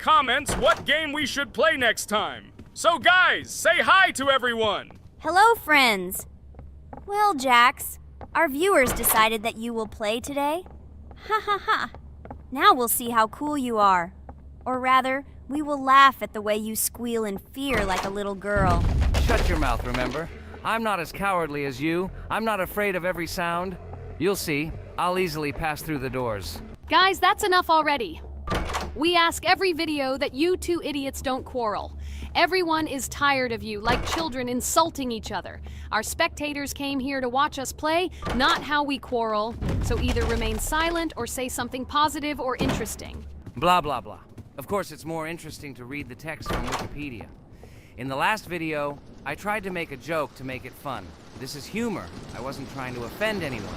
comments what game we should play next time. So guys, say hi to everyone! Hello, friends! Well, Jax, our viewers decided that you will play today. Ha ha ha! Now we'll see how cool you are. Or rather, we will laugh at the way you squeal in fear like a little girl. Shut your mouth, remember? I'm not as cowardly as you. I'm not afraid of every sound. You'll see. I'll easily pass through the doors. Guys, that's enough already. We ask every video that you two idiots don't quarrel. Everyone is tired of you, like children insulting each other. Our spectators came here to watch us play, not how we quarrel. So either remain silent or say something positive or interesting. Blah, blah, blah. Of course, it's more interesting to read the text from Wikipedia. In the last video, I tried to make a joke to make it fun. This is humor. I wasn't trying to offend anyone.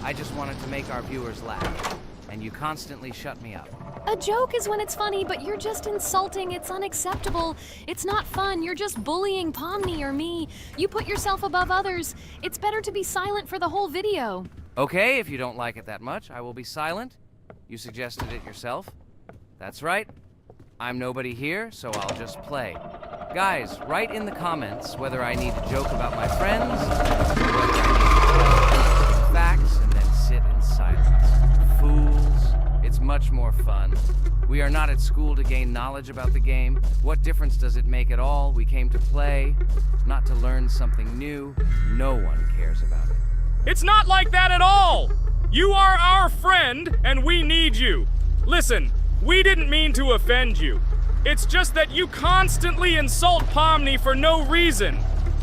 I just wanted to make our viewers laugh. And you constantly shut me up. A joke is when it's funny, but you're just insulting. It's unacceptable. It's not fun. You're just bullying Pomni or me. You put yourself above others. It's better to be silent for the whole video. Okay, if you don't like it that much, I will be silent. You suggested it yourself. That's right. I'm nobody here, so I'll just play. Guys, write in the comments whether I need to joke about my friends, or whether I need to facts and then sit in silence. Fools. It's much more fun. We are not at school to gain knowledge about the game. What difference does it make at all? We came to play, not to learn something new. No one cares about it. It's not like that at all! You are our friend, and we need you. Listen, we didn't mean to offend you. It's just that you constantly insult Pomni for no reason.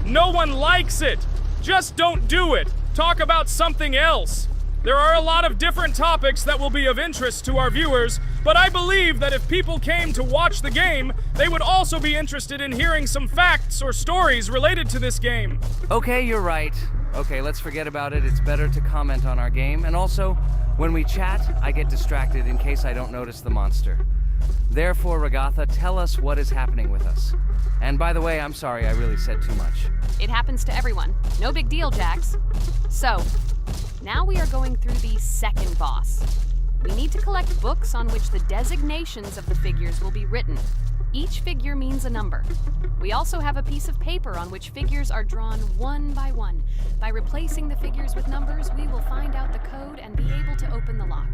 No one likes it. Just don't do it. Talk about something else. There are a lot of different topics that will be of interest to our viewers, but I believe that if people came to watch the game, they would also be interested in hearing some facts or stories related to this game. Okay, you're right. Okay, let's forget about it. It's better to comment on our game. And also, when we chat, I get distracted in case I don't notice the monster. Therefore, Ragatha, tell us what is happening with us. And by the way, I'm sorry, I really said too much. It happens to everyone. No big deal, Jax. So, now we are going through the second boss. We need to collect books on which the designations of the figures will be written. Each figure means a number. We also have a piece of paper on which figures are drawn one by one. By replacing the figures with numbers, we will find out the code and be able to open the lock.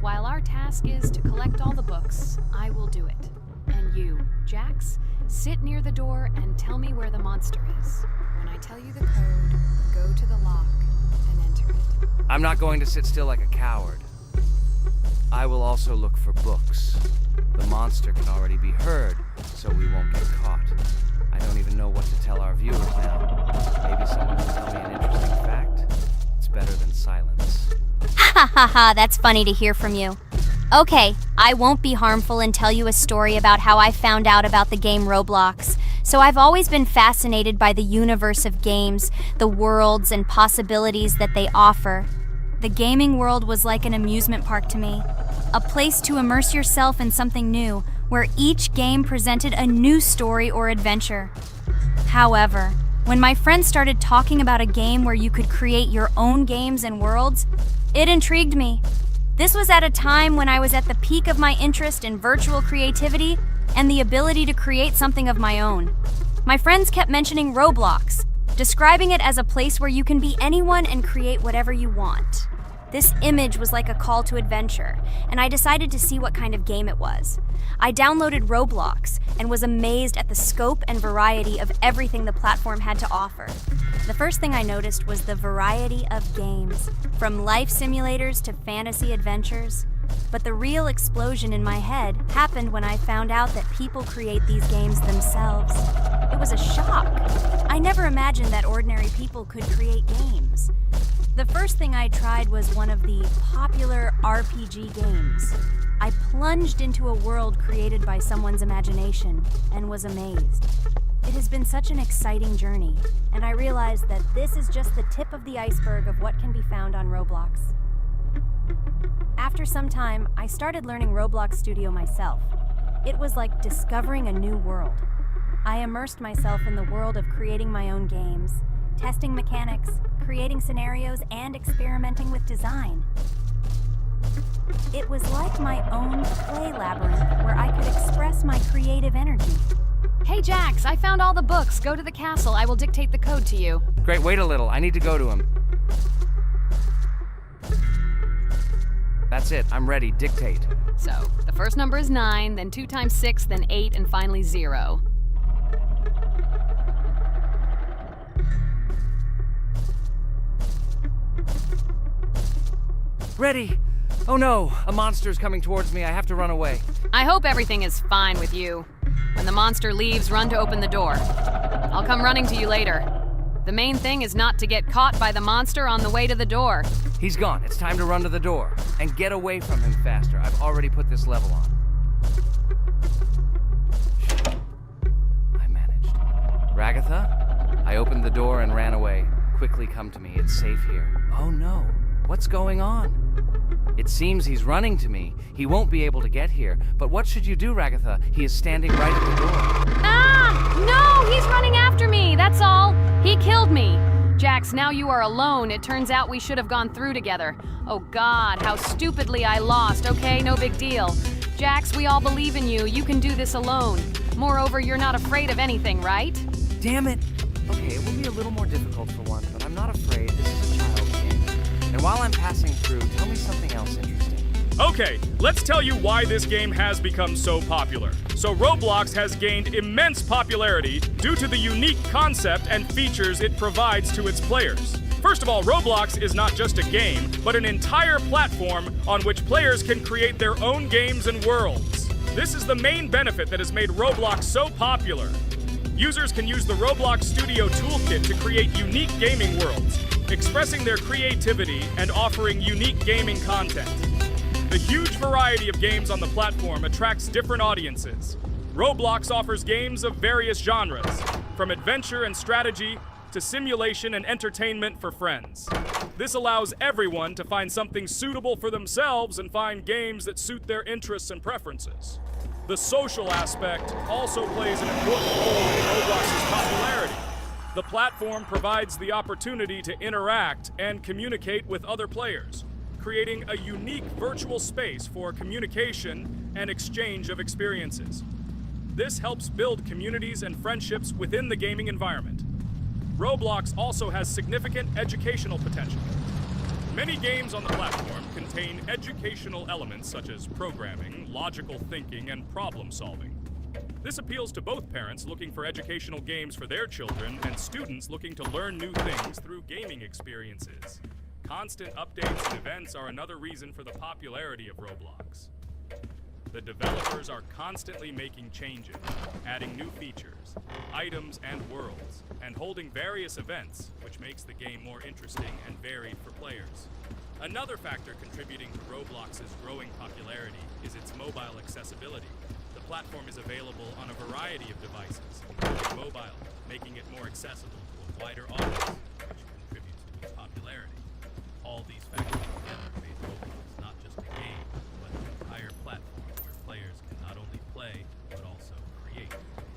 While our task is to collect all the books, I will do it. And you, Jax, sit near the door and tell me where the monster is. When I tell you the code, go to the lock and enter it. I'm not going to sit still like a coward. I will also look for books. The monster can already be heard, so we won't get caught. I don't even know what to tell our viewers now. Maybe someone will tell me an interesting fact. It's better than silence. Ha ha ha, that's funny to hear from you. Okay, I won't be harmful and tell you a story about how I found out about the game Roblox. So I've always been fascinated by the universe of games, the worlds and possibilities that they offer. The gaming world was like an amusement park to me, a place to immerse yourself in something new, where each game presented a new story or adventure. However, when my friends started talking about a game where you could create your own games and worlds, it intrigued me. This was at a time when I was at the peak of my interest in virtual creativity and the ability to create something of my own. My friends kept mentioning Roblox, describing it as a place where you can be anyone and create whatever you want. This image was like a call to adventure, and I decided to see what kind of game it was. I downloaded Roblox and was amazed at the scope and variety of everything the platform had to offer. The first thing I noticed was the variety of games, from life simulators to fantasy adventures. But the real explosion in my head happened when I found out that people create these games themselves. It was a shock. I never imagined that ordinary people could create games. The first thing I tried was one of the popular RPG games. I plunged into a world created by someone's imagination and was amazed. It has been such an exciting journey, and I realized that this is just the tip of the iceberg of what can be found on Roblox. After some time, I started learning Roblox Studio myself. It was like discovering a new world. I immersed myself in the world of creating my own games, testing mechanics, creating scenarios, and experimenting with design. It was like my own play labyrinth where I could express express my creative energy. Hey, Jax, I found all the books. Go to the castle. I will dictate the code to you. Great, wait a little. I need to go to him. That's it. I'm ready. Dictate. So, the first number is 9, then 2 times 6, then 8, and finally 0. Ready! Oh no! A monster's coming towards me. I have to run away. I hope everything is fine with you. When the monster leaves, run to open the door. I'll come running to you later. The main thing is not to get caught by the monster on the way to the door. He's gone. It's time to run to the door. And get away from him faster. I've already put this level on. I managed. Ragatha? I opened the door and ran away. Quickly come to me. It's safe here. Oh no. What's going on? It seems he's running to me. He won't be able to get here. But what should you do, Ragatha? He is standing right at the door. Ah! No! He's running after me! That's all! He killed me! Jax, now you are alone. It turns out we should have gone through together. Oh God, how stupidly I lost. Okay, no big deal. Jax, we all believe in you. You can do this alone. Moreover, you're not afraid of anything, right? Damn it! Okay, it will be a little more difficult for one, but I'm not afraid. This is a child's game. And while I'm passing through, tell me something else interesting. Okay, let's tell you why this game has become so popular. So Roblox has gained immense popularity due to the unique concept and features it provides to its players. First of all, Roblox is not just a game, but an entire platform on which players can create their own games and worlds. This is the main benefit that has made Roblox so popular. Users can use the Roblox Studio Toolkit to create unique gaming worlds, expressing their creativity and offering unique gaming content. The huge variety of games on the platform attracts different audiences. Roblox offers games of various genres, from adventure and strategy to simulation and entertainment for friends. This allows everyone to find something suitable for themselves and find games that suit their interests and preferences. The social aspect also plays an important role in Roblox's popularity. The platform provides the opportunity to interact and communicate with other players, creating a unique virtual space for communication and exchange of experiences. This helps build communities and friendships within the gaming environment. Roblox also has significant educational potential. Many games on the platform contain educational elements such as programming, logical thinking, and problem solving. This appeals to both parents looking for educational games for their children and students looking to learn new things through gaming experiences. Constant updates and events are another reason for the popularity of Roblox. The developers are constantly making changes, adding new features, items, and worlds, and holding various events, which makes the game more interesting and varied for players. Another factor contributing to Roblox's growing popularity is its mobile accessibility. The platform is available on a variety of devices, including mobile, making it more accessible to a wider audience, which contributes to its popularity. All these factors together made Roblox not just a game, but an entire platform where players can not only play, but also create,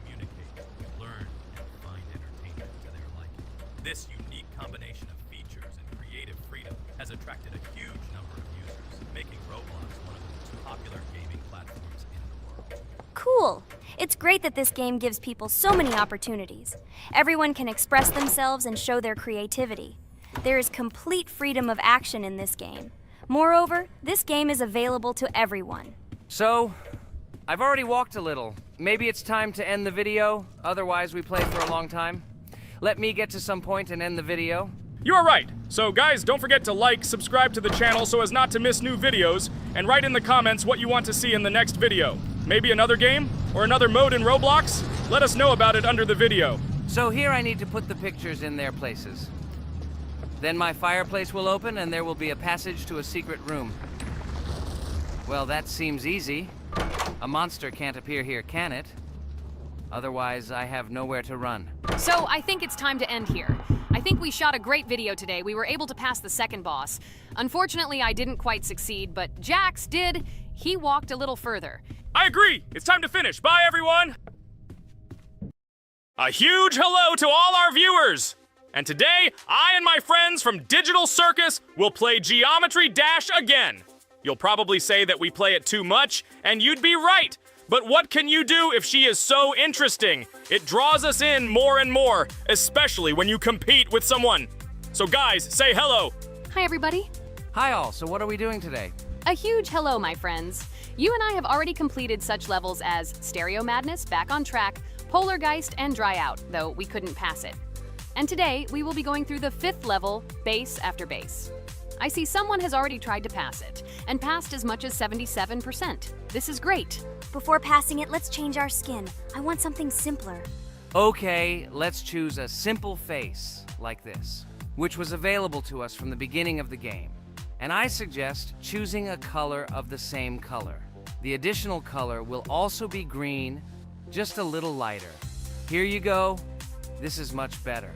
communicate, learn, and find entertainment to their liking. This unique combination of features and creative freedom has attracted a huge number of users, making Roblox one of the most popular gaming platforms in the world. Cool! It's great that this game gives people so many opportunities. Everyone can express themselves and show their creativity. There is complete freedom of action in this game. Moreover, this game is available to everyone. So, I've already walked a little. Maybe it's time to end the video, otherwise we play for a long time. Let me get to some point and end the video. You are right. So guys, don't forget to like, subscribe to the channel so as not to miss new videos, and write in the comments what you want to see in the next video. Maybe another game? Or another mode in Roblox? Let us know about it under the video. So here I need to put the pictures in their places. Then my fireplace will open and there will be a passage to a secret room. Well, that seems easy. A monster can't appear here, can it? Otherwise, I have nowhere to run. So I think it's time to end here. I think we shot a great video today. We were able to pass the second boss. Unfortunately, I didn't quite succeed, but Jax did. He walked a little further. I agree! It's time to finish. Bye, everyone! A huge hello to all our viewers! And today, I and my friends from Digital Circus will play Geometry Dash again. You'll probably say that we play it too much, and you'd be right. But what can you do if she is so interesting? It draws us in more and more, especially when you compete with someone. So guys, say hello. Hi, everybody. Hi all, so what are we doing today? A huge hello, my friends. You and I have already completed such levels as Stereo Madness, Back on Track, Polargeist, and Dry Out, though we couldn't pass it. And today, we will be going through the 5th level, Base After Base. I see someone has already tried to pass it, and passed as much as 77%. This is great. Before passing it, let's change our skin. I want something simpler. Okay, let's choose a simple face, like this, which was available to us from the beginning of the game. And I suggest choosing a color of the same color. The additional color will also be green, just a little lighter. Here you go. This is much better.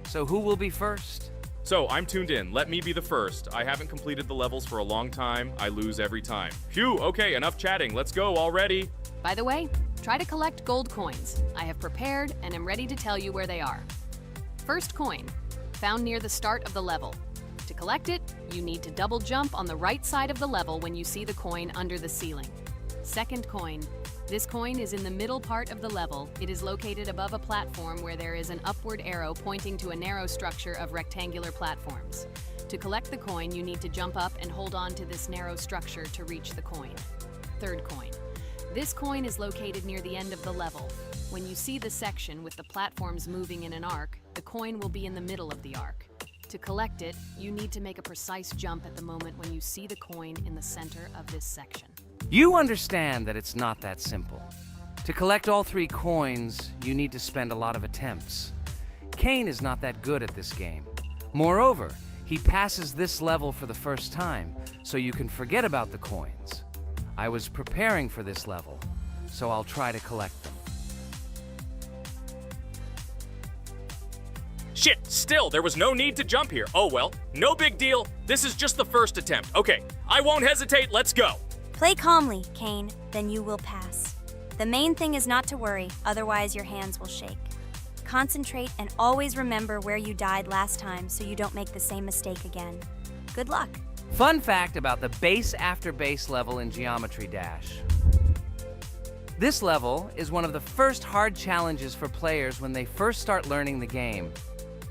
So who will be first? So, I'm tuned in. Let me be the first. I haven't completed the levels for a long time. I lose every time. Phew, okay, enough chatting. Let's go already. By the way, try to collect gold coins. I have prepared and am ready to tell you where they are. First coin, found near the start of the level. To collect it, you need to double jump on the right side of the level when you see the coin under the ceiling. Second coin. This coin is in the middle part of the level. It is located above a platform where there is an upward arrow pointing to a narrow structure of rectangular platforms. To collect the coin, you need to jump up and hold on to this narrow structure to reach the coin. Third coin. This coin is located near the end of the level. When you see the section with the platforms moving in an arc, the coin will be in the middle of the arc. To collect it, you need to make a precise jump at the moment when you see the coin in the center of this section. You understand that it's not that simple. To collect all 3 coins, you need to spend a lot of attempts. Kane is not that good at this game. Moreover, he passes this level for the first time, so you can forget about the coins. I was preparing for this level, so I'll try to collect them. Shit, still, there was no need to jump here. Oh well, no big deal. This is just the first attempt. Okay, I won't hesitate, let's go. Play calmly, Kane, then you will pass. The main thing is not to worry, otherwise your hands will shake. Concentrate and always remember where you died last time so you don't make the same mistake again. Good luck. Fun fact about the Base After Base level in Geometry Dash. This level is one of the first hard challenges for players when they first start learning the game.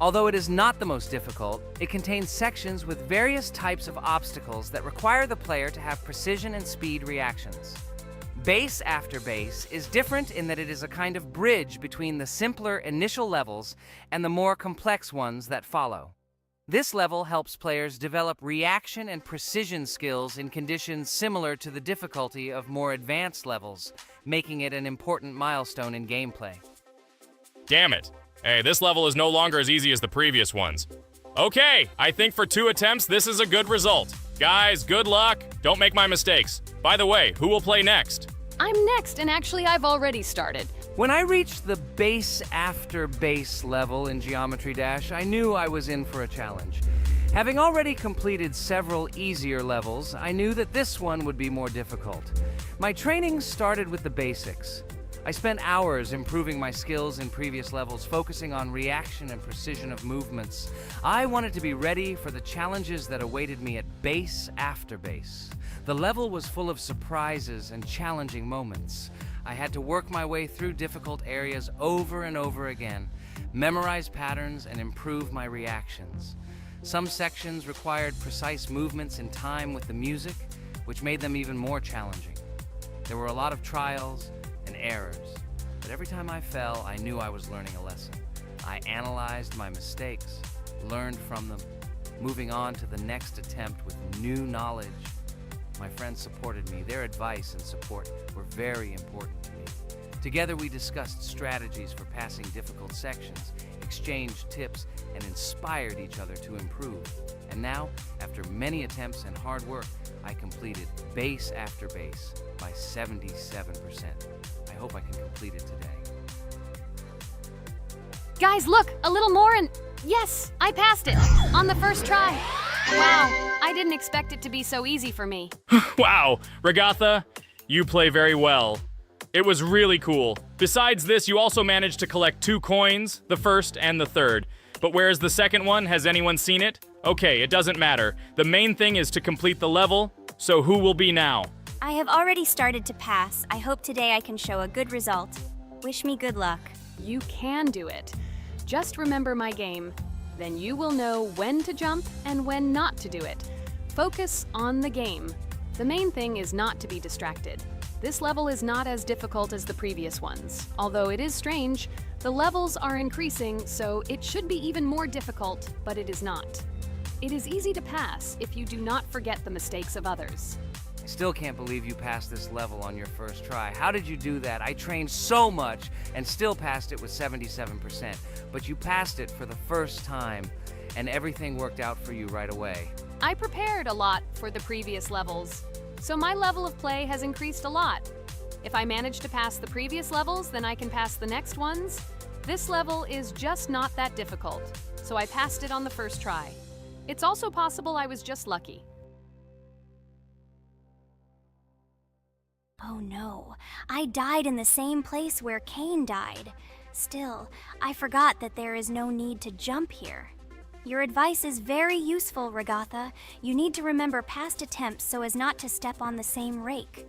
Although it is not the most difficult, it contains sections with various types of obstacles that require the player to have precision and speed reactions. Base After Base is different in that it is a kind of bridge between the simpler initial levels and the more complex ones that follow. This level helps players develop reaction and precision skills in conditions similar to the difficulty of more advanced levels, making it an important milestone in gameplay. Damn it. Hey, this level is no longer as easy as the previous ones. Okay, I think for 2 attempts, this is a good result. Guys, good luck. Don't make my mistakes. By the way, who will play next? I'm next, and actually I've already started. When I reached the Base After Base level in Geometry Dash, I knew I was in for a challenge. Having already completed several easier levels, I knew that this one would be more difficult. My training started with the basics. I spent hours improving my skills in previous levels, focusing on reaction and precision of movements. I wanted to be ready for the challenges that awaited me at Base After Base. The level was full of surprises and challenging moments. I had to work my way through difficult areas over and over again, memorize patterns, and improve my reactions. Some sections required precise movements in time with the music, which made them even more challenging. There were a lot of trials and errors, but every time I fell, I knew I was learning a lesson. I analyzed my mistakes, learned from them, moving on to the next attempt with new knowledge. My friends supported me. Their advice and support were very important to me. Together we discussed strategies for passing difficult sections, exchanged tips, and inspired each other to improve. And now, after many attempts and hard work, I completed Base After Base by 77%. I hope I can complete it today. Guys, look, a little more and yes, I passed it on the first try. Wow, I didn't expect it to be so easy for me. Wow, Regatha, you play very well. It was really cool. Besides this, you also managed to collect 2 coins, the first and the third. But where's the second one? Has anyone seen it? Okay, it doesn't matter. The main thing is to complete the level, so who will be now? I have already started to pass. I hope today I can show a good result. Wish me good luck. You can do it. Just remember my game. Then you will know when to jump and when not to do it. Focus on the game. The main thing is not to be distracted. This level is not as difficult as the previous ones. Although it is strange, the levels are increasing, so it should be even more difficult, but it is not. It is easy to pass if you do not forget the mistakes of others. I still can't believe you passed this level on your first try. How did you do that? I trained so much and still passed it with 77%. But you passed it for the first time, and everything worked out for you right away. I prepared a lot for the previous levels, so my level of play has increased a lot. If I manage to pass the previous levels, then I can pass the next ones. This level is just not that difficult, so I passed it on the first try. It's also possible I was just lucky. Oh no, I died in the same place where Cain died. Still, I forgot that there is no need to jump here. Your advice is very useful, Ragatha. You need to remember past attempts so as not to step on the same rake.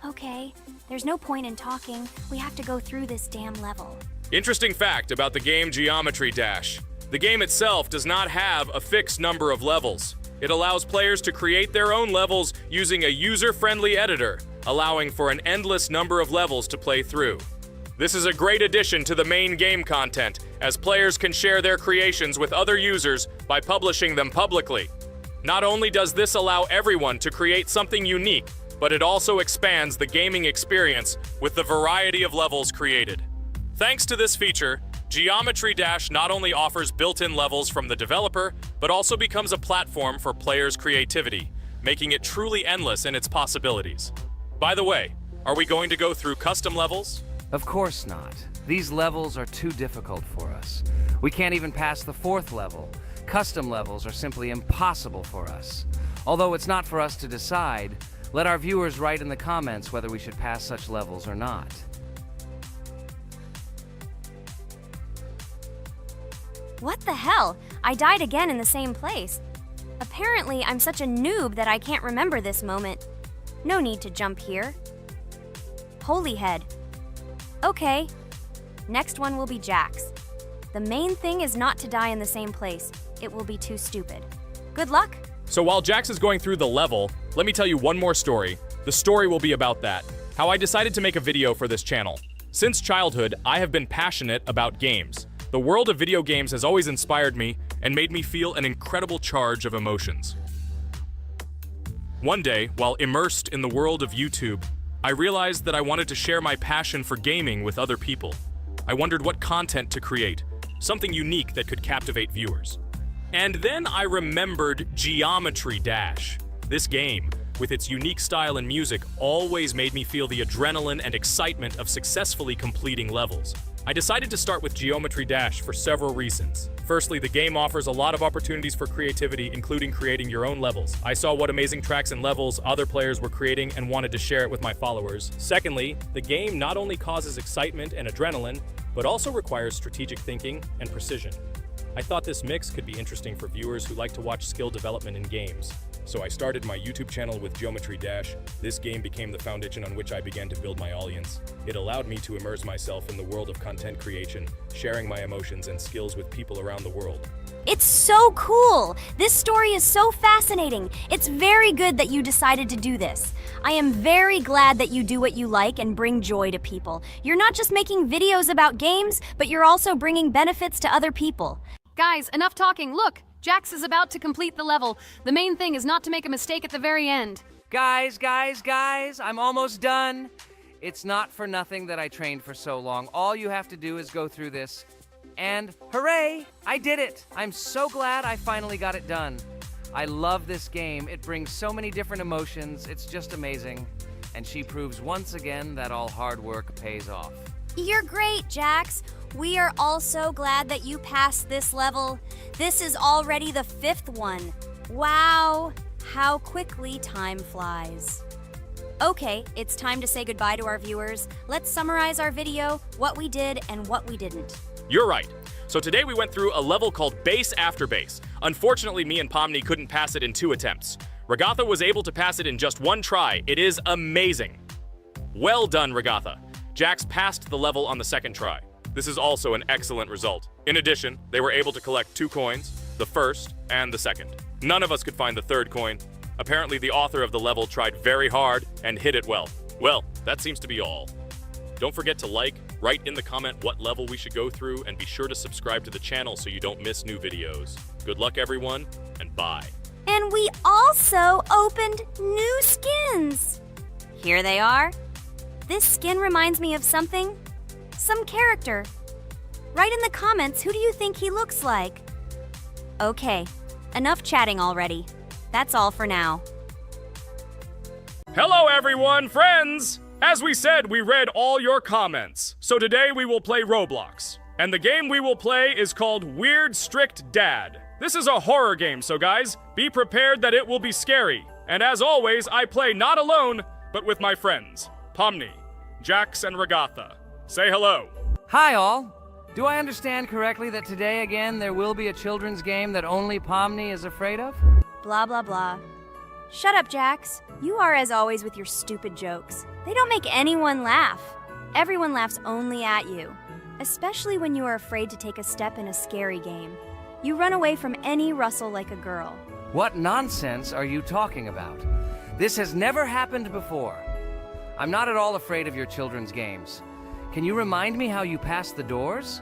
Okay, there's no point in talking. We have to go through this damn level. Interesting fact about the game Geometry Dash. The game itself does not have a fixed number of levels. It allows players to create their own levels using a user-friendly editor, allowing for an endless number of levels to play through. This is a great addition to the main game content, as players can share their creations with other users by publishing them publicly. Not only does this allow everyone to create something unique, but it also expands the gaming experience with the variety of levels created. Thanks to this feature, Geometry Dash not only offers built-in levels from the developer, but also becomes a platform for players' creativity, making it truly endless in its possibilities. By the way, are we going to go through custom levels? Of course not. These levels are too difficult for us. We can't even pass the 4th level. Custom levels are simply impossible for us. Although it's not for us to decide, let our viewers write in the comments whether we should pass such levels or not. What the hell? I died again in the same place. Apparently, I'm such a noob that I can't remember this moment. No need to jump here. Holy head. Okay. Next one will be Jax. The main thing is not to die in the same place. It will be too stupid. Good luck. So while Jax is going through the level, let me tell you one more story. The story will be about that. How I decided to make a video for this channel. Since childhood, I have been passionate about games. The world of video games has always inspired me and made me feel an incredible charge of emotions. One day, while immersed in the world of YouTube, I realized that I wanted to share my passion for gaming with other people. I wondered what content to create, something unique that could captivate viewers. And then I remembered Geometry Dash. This game, with its unique style and music, always made me feel the adrenaline and excitement of successfully completing levels. I decided to start with Geometry Dash for several reasons. Firstly, the game offers a lot of opportunities for creativity, including creating your own levels. I saw what amazing tracks and levels other players were creating and wanted to share it with my followers. Secondly, the game not only causes excitement and adrenaline, but also requires strategic thinking and precision. I thought this mix could be interesting for viewers who like to watch skill development in games. So I started my YouTube channel with Geometry Dash. This game became the foundation on which I began to build my audience. It allowed me to immerse myself in the world of content creation, sharing my emotions and skills with people around the world. It's so cool! This story is so fascinating. It's very good that you decided to do this. I am very glad that you do what you like and bring joy to people. You're not just making videos about games, but you're also bringing benefits to other people. Guys, enough talking. Look, Jax is about to complete the level. The main thing is not to make a mistake at the very end. Guys, I'm almost done. It's not for nothing that I trained for so long. All you have to do is go through this. And hooray, I did it. I'm so glad I finally got it done. I love this game. It brings so many different emotions. It's just amazing. And she proves once again that all hard work pays off. You're great, Jax. We are also glad that you passed this level. This is already the 5th one. Wow, how quickly time flies. Okay, it's time to say goodbye to our viewers. Let's summarize our video, what we did and what we didn't. You're right. So today we went through a level called Base After Base. Unfortunately, me and Pomni couldn't pass it in 2 attempts. Regatha was able to pass it in just one try. It is amazing. Well done, Regatha. Jax passed the level on the second try. This is also an excellent result. In addition, they were able to collect 2 coins, the first and the second. None of us could find the third coin. Apparently, the author of the level tried very hard and hit it well. Well, that seems to be all. Don't forget to like, write in the comment what level we should go through, and be sure to subscribe to the channel so you don't miss new videos. Good luck, everyone, and bye. And we also opened new skins. Here they are. This skin reminds me of something. Some character. Write in the comments, who do you think he looks like? Okay, enough chatting already. That's all for now. Hello, everyone, friends! As we said, we read all your comments. So today we will play Roblox. And the game we will play is called Weird Strict Dad. This is a horror game, so guys, be prepared that it will be scary. And as always, I play not alone, but with my friends, Pomni, Jax, and Regatha. Say hello. Hi, all. Do I understand correctly that today again there will be a children's game that only Pomni is afraid of? Blah, blah, blah. Shut up, Jax. You are as always with your stupid jokes. They don't make anyone laugh. Everyone laughs only at you, especially when you are afraid to take a step in a scary game. You run away from any rustle like a girl. What nonsense are you talking about? This has never happened before. I'm not at all afraid of your children's games. Can you remind me how you passed the doors?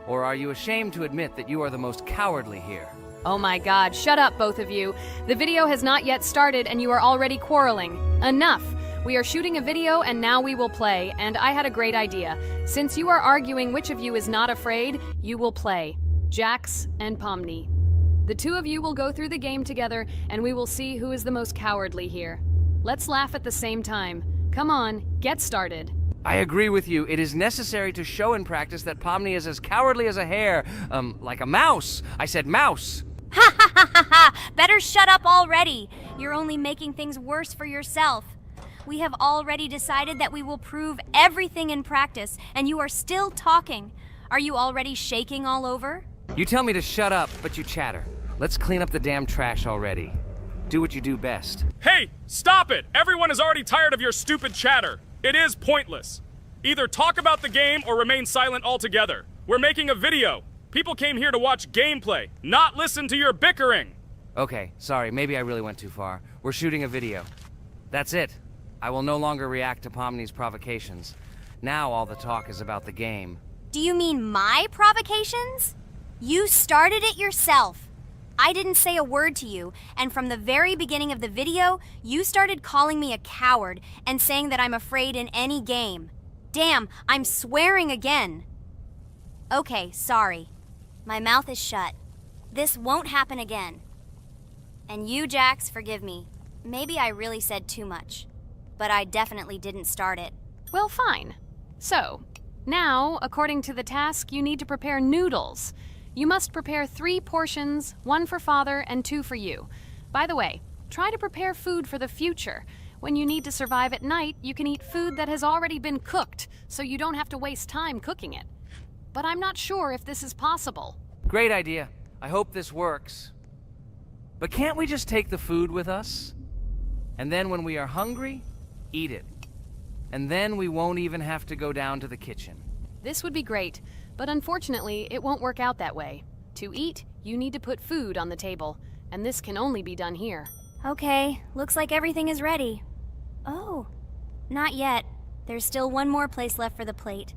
Or are you ashamed to admit that you are the most cowardly here? Oh my god, shut up, both of you. The video has not yet started and you are already quarreling. Enough! We are shooting a video and now we will play, and I had a great idea. Since you are arguing which of you is not afraid, you will play. Jax and Pomni. The two of you will go through the game together and we will see who is the most cowardly here. Let's laugh at the same time. Come on, get started. I agree with you. It is necessary to show in practice that Pomni is as cowardly as a hare. Like a mouse. I said mouse. Ha ha ha ha ha! Better shut up already. You're only making things worse for yourself. We have already decided that we will prove everything in practice, and you are still talking. Are you already shaking all over? You tell me to shut up, but you chatter. Let's clean up the damn trash already. Do what you do best. Hey, stop it! Everyone is already tired of your stupid chatter. It is pointless. Either talk about the game or remain silent altogether. We're making a video. People came here to watch gameplay, not listen to your bickering. Okay, sorry, maybe I really went too far. We're shooting a video. That's it. I will no longer react to Pomni's provocations. Now all the talk is about the game. Do you mean my provocations? You started it yourself. I didn't say a word to you, and from the very beginning of the video, you started calling me a coward and saying that I'm afraid in any game. Damn, I'm swearing again. Okay, sorry. My mouth is shut. This won't happen again. And you, Jax, forgive me. Maybe I really said too much, but I definitely didn't start it. Well, fine. So, now, according to the task, you need to prepare noodles. You must prepare 3 portions, 1 for father and 2 for you. By the way, try to prepare food for the future. When you need to survive at night, you can eat food that has already been cooked, so you don't have to waste time cooking it. But I'm not sure if this is possible. Great idea. I hope this works. But can't we just take the food with us? And then when we are hungry, eat it. And then we won't even have to go down to the kitchen. This would be great, but unfortunately, it won't work out that way. To eat, you need to put food on the table, and this can only be done here. Okay, looks like everything is ready. Oh, not yet. There's still one more place left for the plate.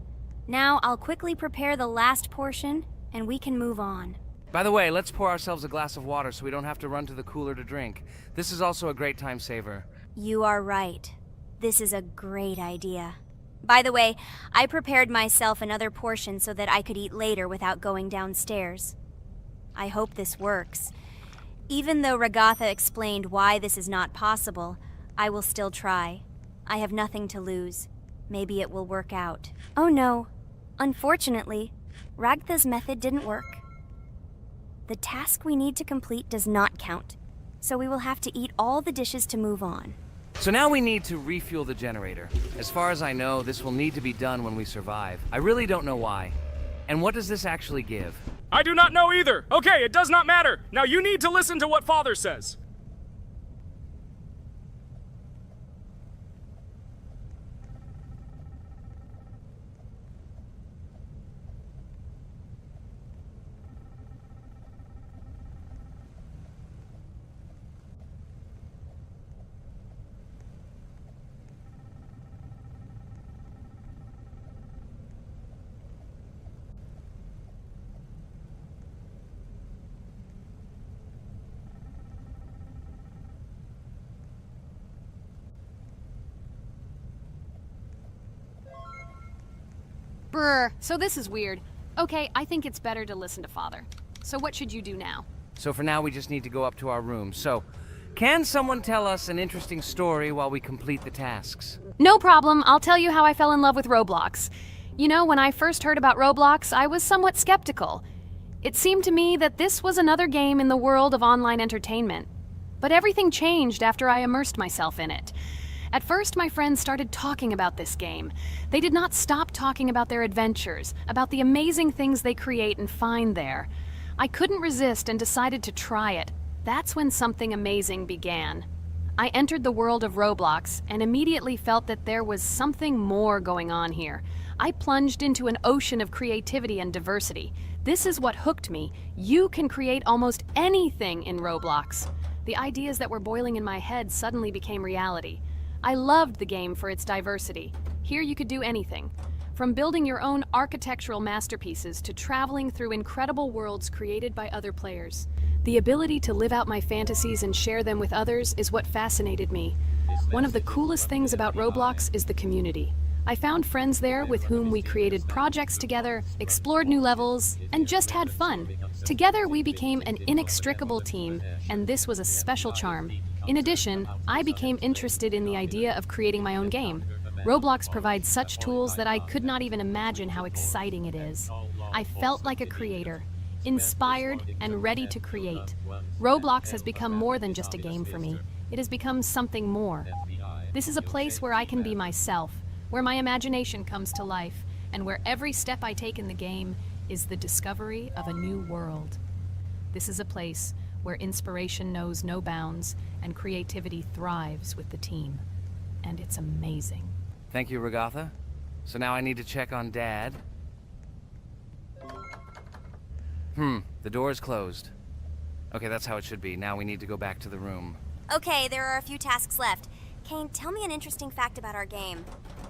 Now I'll quickly prepare the last portion, and we can move on. By the way, let's pour ourselves a glass of water so we don't have to run to the cooler to drink. This is also a great time saver. You are right. This is a great idea. By the way, I prepared myself another portion so that I could eat later without going downstairs. I hope this works. Even though Regatha explained why this is not possible, I will still try. I have nothing to lose. Maybe it will work out. Oh no. Unfortunately, Ragatha's method didn't work. The task we need to complete does not count, so we will have to eat all the dishes to move on. So now we need to refuel the generator. As far as I know, this will need to be done when we survive. I really don't know why. And what does this actually give? I do not know either. Okay, it does not matter. Now you need to listen to what Father says. Brr. So this is weird. Okay, I think it's better to listen to Father. So what should you do now? So for now, we just need to go up to our room. So, can someone tell us an interesting story while we complete the tasks? No problem. I'll tell you how I fell in love with Roblox. You know, when I first heard about Roblox, I was somewhat skeptical. It seemed to me that this was another game in the world of online entertainment. But everything changed after I immersed myself in it. At first, my friends started talking about this game. They did not stop talking about their adventures, about the amazing things they create and find there. I couldn't resist and decided to try it. That's when something amazing began. I entered the world of Roblox and immediately felt that there was something more going on here. I plunged into an ocean of creativity and diversity. This is what hooked me. You can create almost anything in Roblox. The ideas that were boiling in my head suddenly became reality. I loved the game for its diversity. Here you could do anything. From building your own architectural masterpieces to traveling through incredible worlds created by other players. The ability to live out my fantasies and share them with others is what fascinated me. One of the coolest things about Roblox is the community. I found friends there with whom we created projects together, explored new levels, and just had fun. Together we became an inextricable team, and this was a special charm. In addition, I became interested in the idea of creating my own game. Roblox provides such tools that I could not even imagine how exciting it is. I felt like a creator, inspired and ready to create. Roblox has become more than just a game for me. It has become something more. This is a place where I can be myself, where my imagination comes to life, and where every step I take in the game is the discovery of a new world. This is a place where inspiration knows no bounds and creativity thrives with the team. And it's amazing. Thank you, Regatha. So now I need to check on Dad. The door is closed. Okay, that's how it should be. Now we need to go back to the room. Okay, there are a few tasks left. Kane, tell me an interesting fact about our game.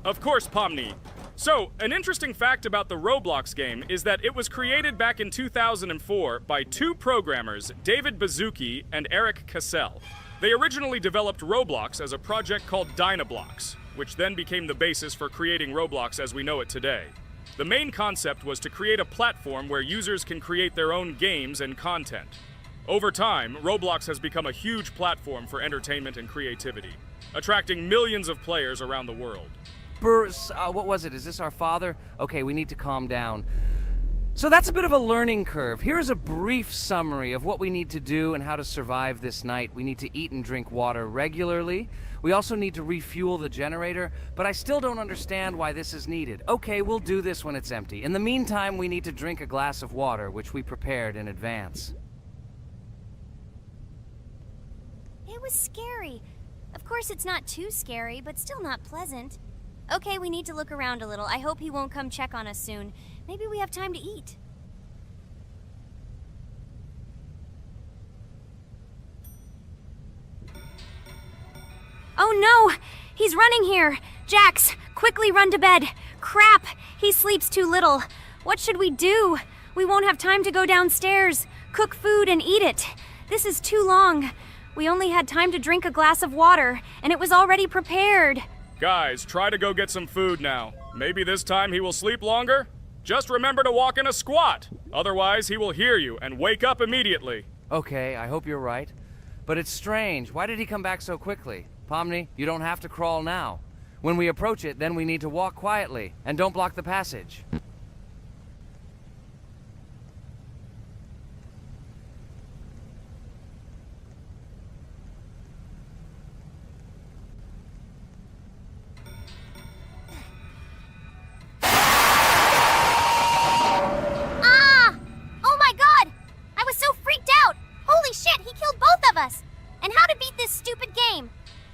Of course, Pomni. So, an interesting fact about the Roblox game is that it was created back in 2004 by two programmers, David Baszucki and Eric Cassell. They originally developed Roblox as a project called Dynablocks, which then became the basis for creating Roblox as we know it today. The main concept was to create a platform where users can create their own games and content. Over time, Roblox has become a huge platform for entertainment and creativity, attracting millions of players around the world. What was it? Is this our father? Okay, we need to calm down. So that's a bit of a learning curve. Here's a brief summary of what we need to do and how to survive this night. We need to eat and drink water regularly. We also need to refuel the generator, but I still don't understand why this is needed. Okay, we'll do this when it's empty. In the meantime, we need to drink a glass of water, which we prepared in advance. It was scary. Of course, it's not too scary, but still not pleasant. Okay, we need to look around a little. I hope he won't come check on us soon. Maybe we have time to eat. Oh no! He's running here! Jax, quickly run to bed! Crap! He sleeps too little. What should we do? We won't have time to go downstairs, cook food and eat it. This is too long. We only had time to drink a glass of water, and it was already prepared. Guys, try to go get some food now. Maybe this time he will sleep longer? Just remember to walk in a squat. Otherwise, he will hear you and wake up immediately. Okay, I hope you're right. But it's strange. Why did he come back so quickly? Pomni, you don't have to crawl now. When we approach it, then we need to walk quietly. And don't block the passage. And how to beat this stupid game.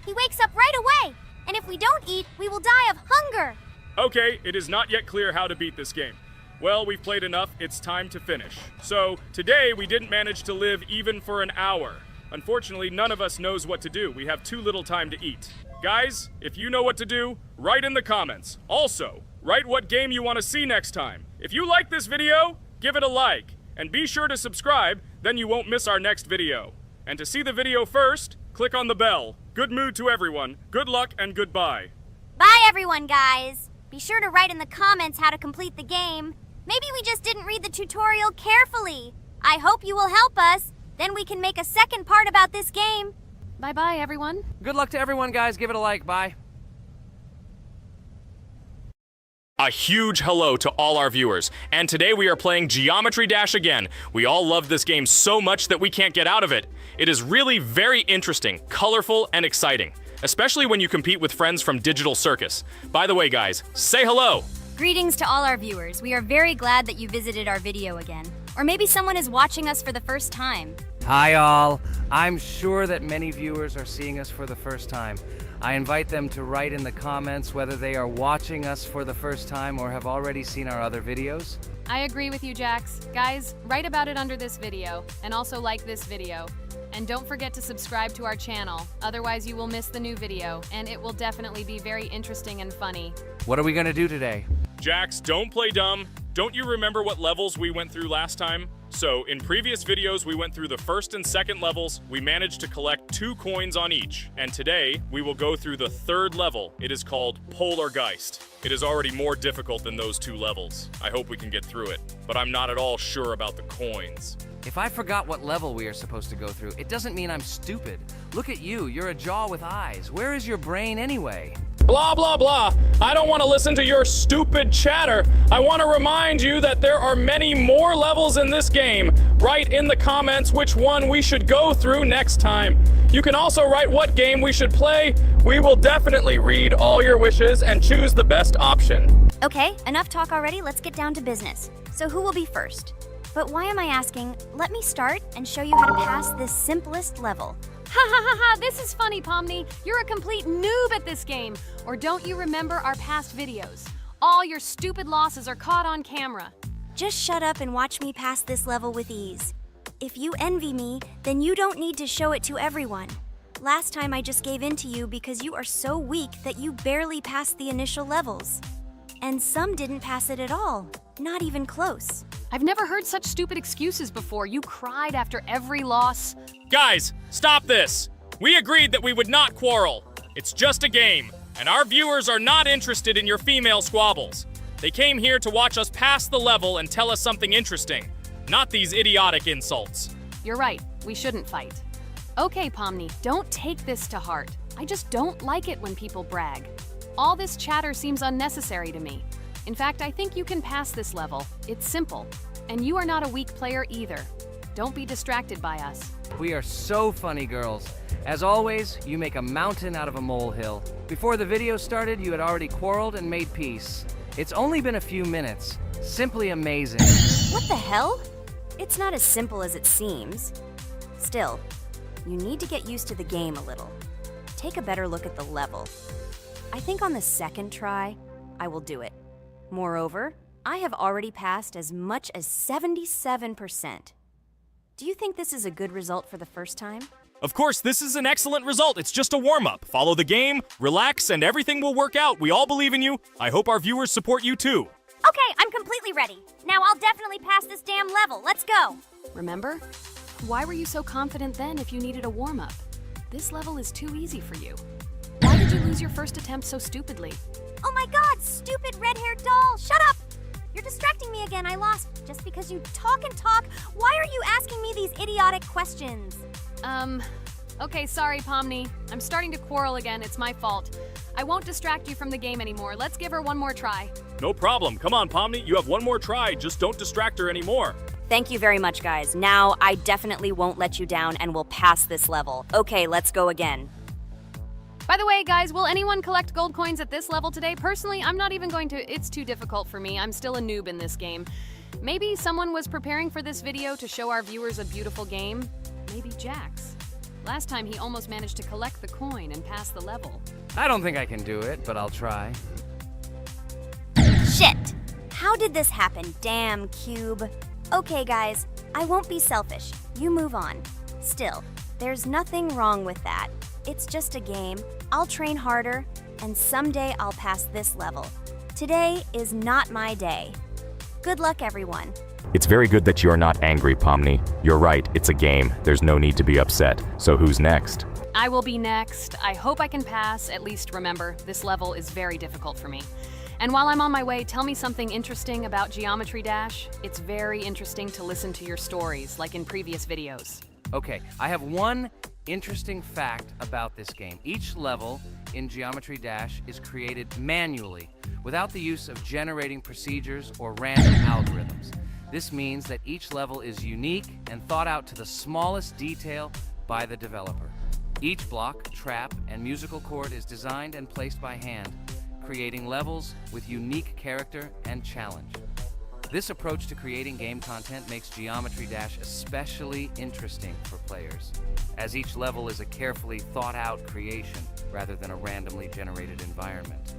He wakes up right away, and if we don't eat, we will die of hunger. Okay, it is not yet clear how to beat this game. Well, we've played enough, it's time to finish. So, today we didn't manage to live even for an hour. Unfortunately, none of us knows what to do. We have too little time to eat. Guys, if you know what to do, write in the comments. Also, write what game you want to see next time. If you like this video, give it a like. And be sure to subscribe, then you won't miss our next video. And to see the video first, click on the bell. Good mood to everyone. Good luck and goodbye. Bye everyone, guys. Be sure to write in the comments how to complete the game. Maybe we just didn't read the tutorial carefully. I hope you will help us. Then we can make a second part about this game. Bye-bye, everyone. Good luck to everyone, guys. Give it a like. Bye. A huge hello to all our viewers, and today we are playing Geometry Dash again. We all love this game so much that we can't get out of it. It is really very interesting, colorful, and exciting, especially when you compete with friends from Digital Circus. By the way, guys, say hello! Greetings to all our viewers. We are very glad that you visited our video again. Or maybe someone is watching us for the first time. Hi, all. I'm sure that many viewers are seeing us for the first time. I invite them to write in the comments whether they are watching us for the first time or have already seen our other videos. I agree with you, Jax. Guys, write about it under this video, and also like this video. And don't forget to subscribe to our channel, otherwise you will miss the new video, and it will definitely be very interesting and funny. What are we gonna do today? Jax, don't play dumb. Don't you remember what levels we went through last time? So, in previous videos, we went through the first and second levels. We managed to collect 2 coins on each. And today, we will go through the third level. It is called Polargeist. It is already more difficult than those 2 levels. I hope we can get through it, but I'm not at all sure about the coins. If I forgot what level we are supposed to go through, it doesn't mean I'm stupid. Look at you, you're a jaw with eyes. Where is your brain anyway? Blah, blah, blah. I don't want to listen to your stupid chatter. I want to remind you that there are many more levels in this game. Write in the comments which one we should go through next time. You can also write what game we should play. We will definitely read all your wishes and choose the best option. Okay, enough talk already. Let's get down to business. So who will be first? But why am I asking? Let me start and show you how to pass this simplest level. Ha ha ha ha, this is funny, Pomni. You're a complete noob at this game. Or don't you remember our past videos? All your stupid losses are caught on camera. Just shut up and watch me pass this level with ease. If you envy me, then you don't need to show it to everyone. Last time I just gave in to you because you are so weak that you barely passed the initial levels. And some didn't pass it at all, not even close. I've never heard such stupid excuses before. You cried after every loss. Guys, stop this. We agreed that we would not quarrel. It's just a game, and our viewers are not interested in your female squabbles. They came here to watch us pass the level and tell us something interesting, not these idiotic insults. You're right, we shouldn't fight. Okay, Pomni, don't take this to heart. I just don't like it when people brag. All this chatter seems unnecessary to me. In fact, I think you can pass this level. It's simple. And you are not a weak player either. Don't be distracted by us. We are so funny, girls. As always, you make a mountain out of a molehill. Before the video started, you had already quarreled and made peace. It's only been a few minutes. Simply amazing. What the hell? It's not as simple as it seems. Still, you need to get used to the game a little. Take a better look at the level. I think on the second try, I will do it. Moreover, I have already passed as much as 77%. Do you think this is a good result for the first time? Of course, this is an excellent result. It's just a warm-up. Follow the game, relax, and everything will work out. We all believe in you. I hope our viewers support you too. Okay, I'm completely ready. Now I'll definitely pass this damn level. Let's go. Remember? Why were you so confident then if you needed a warm-up? This level is too easy for you. Why did you lose your first attempt so stupidly? Oh my god, stupid red-haired doll! Shut up! You're distracting me again. I lost. Just because you talk and talk, why are you asking me these idiotic questions? Okay, sorry, Pomni. I'm starting to quarrel again. It's my fault. I won't distract you from the game anymore. Let's give her one more try. No problem. Come on, Pomni. You have one more try. Just don't distract her anymore. Thank you very much, guys. Now, I definitely won't let you down and will pass this level. Okay, let's go again. By the way, guys, will anyone collect gold coins at this level today? Personally, I'm not even going to. It's too difficult for me. I'm still a noob in this game. Maybe someone was preparing for this video to show our viewers a beautiful game. Maybe Jax. Last time he almost managed to collect the coin and pass the level. I don't think I can do it, but I'll try. Shit! How did this happen? Damn, Cube. Okay, guys, I won't be selfish. You move on. Still, there's nothing wrong with that. It's just a game. I'll train harder, and someday I'll pass this level. Today is not my day. Good luck, everyone. It's very good that you're not angry, Pomni. You're right, it's a game. There's no need to be upset. So who's next? I will be next. I hope I can pass. At least remember, this level is very difficult for me. And while I'm on my way, tell me something interesting about Geometry Dash. It's very interesting to listen to your stories, like in previous videos. Okay, I have one interesting fact about this game. Each level in Geometry Dash is created manually, without the use of generating procedures or random algorithms. This means that each level is unique and thought out to the smallest detail by the developer. Each block, trap, and musical chord is designed and placed by hand, creating levels with unique character and challenge. This approach to creating game content makes Geometry Dash especially interesting for players, as each level is a carefully thought-out creation rather than a randomly generated environment.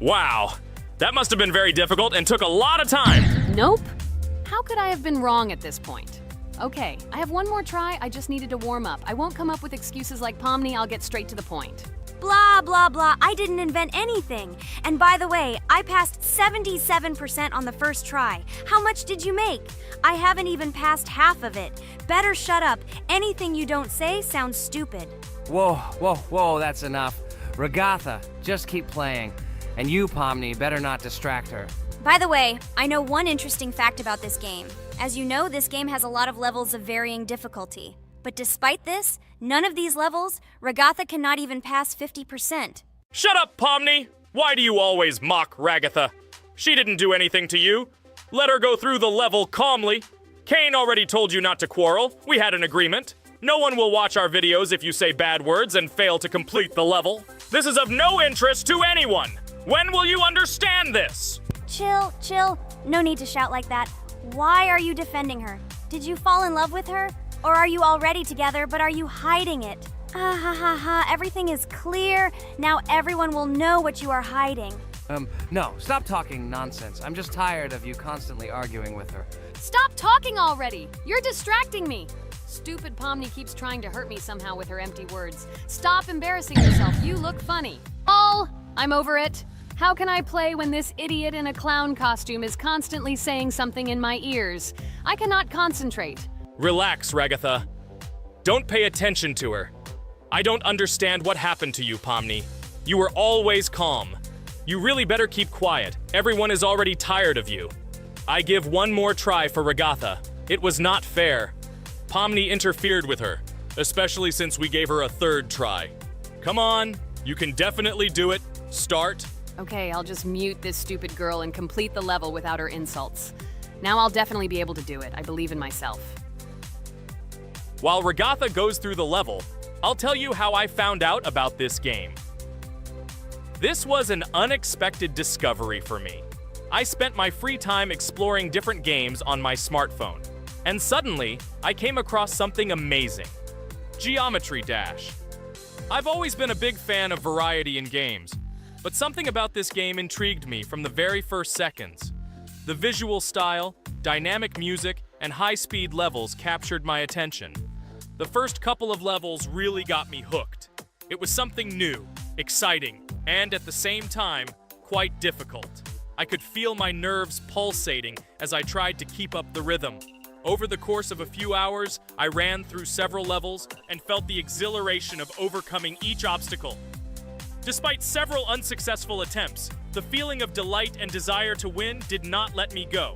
Wow, that must have been very difficult and took a lot of time. Nope. How could I have been wrong at this point? Okay, I have one more try. I just needed to warm up. I won't come up with excuses like Pomni. I'll get straight to the point. Blah, blah, blah. I didn't invent anything. And by the way, I passed 77% on the first try. How much did you make? I haven't even passed half of it. Better shut up. Anything you don't say sounds stupid. Whoa, that's enough. Regatha, just keep playing. And you, Pomni, better not distract her. By the way, I know one interesting fact about this game. As you know, this game has a lot of levels of varying difficulty. But despite this, none of these levels, Regatha cannot even pass 50%. Shut up, Pomni! Why do you always mock Ragatha? She didn't do anything to you. Let her go through the level calmly. Kane already told you not to quarrel. We had an agreement. No one will watch our videos if you say bad words and fail to complete the level. This is of no interest to anyone. When will you understand this? Chill. No need to shout like that. Why are you defending her? Did you fall in love with her? Or are you already together, but are you hiding it? Everything is clear. Now everyone will know what you are hiding. No, stop talking nonsense. I'm just tired of you constantly arguing with her. Stop talking already! You're distracting me! Stupid Pomni keeps trying to hurt me somehow with her empty words. Stop embarrassing yourself. You look funny. I'm over it. How can I play when this idiot in a clown costume is constantly saying something in my ears? I cannot concentrate. Relax, Ragatha. Don't pay attention to her. I don't understand what happened to you, Pomni. You were always calm. You really better keep quiet. Everyone is already tired of you. I give one more try for Regatha. It was not fair. Pomni interfered with her, especially since we gave her a third try. Come on, you can definitely do it. Start. Okay, I'll just mute this stupid girl and complete the level without her insults. Now I'll definitely be able to do it. I believe in myself. While Regatha goes through the level, I'll tell you how I found out about this game. This was an unexpected discovery for me. I spent my free time exploring different games on my smartphone, and suddenly, I came across something amazing. Geometry Dash. I've always been a big fan of variety in games, but something about this game intrigued me from the very first seconds. The visual style, dynamic music, and high-speed levels captured my attention. The first couple of levels really got me hooked. It was something new, exciting, and at the same time, quite difficult. I could feel my nerves pulsating as I tried to keep up the rhythm. Over the course of a few hours, I ran through several levels and felt the exhilaration of overcoming each obstacle. Despite several unsuccessful attempts, the feeling of delight and desire to win did not let me go.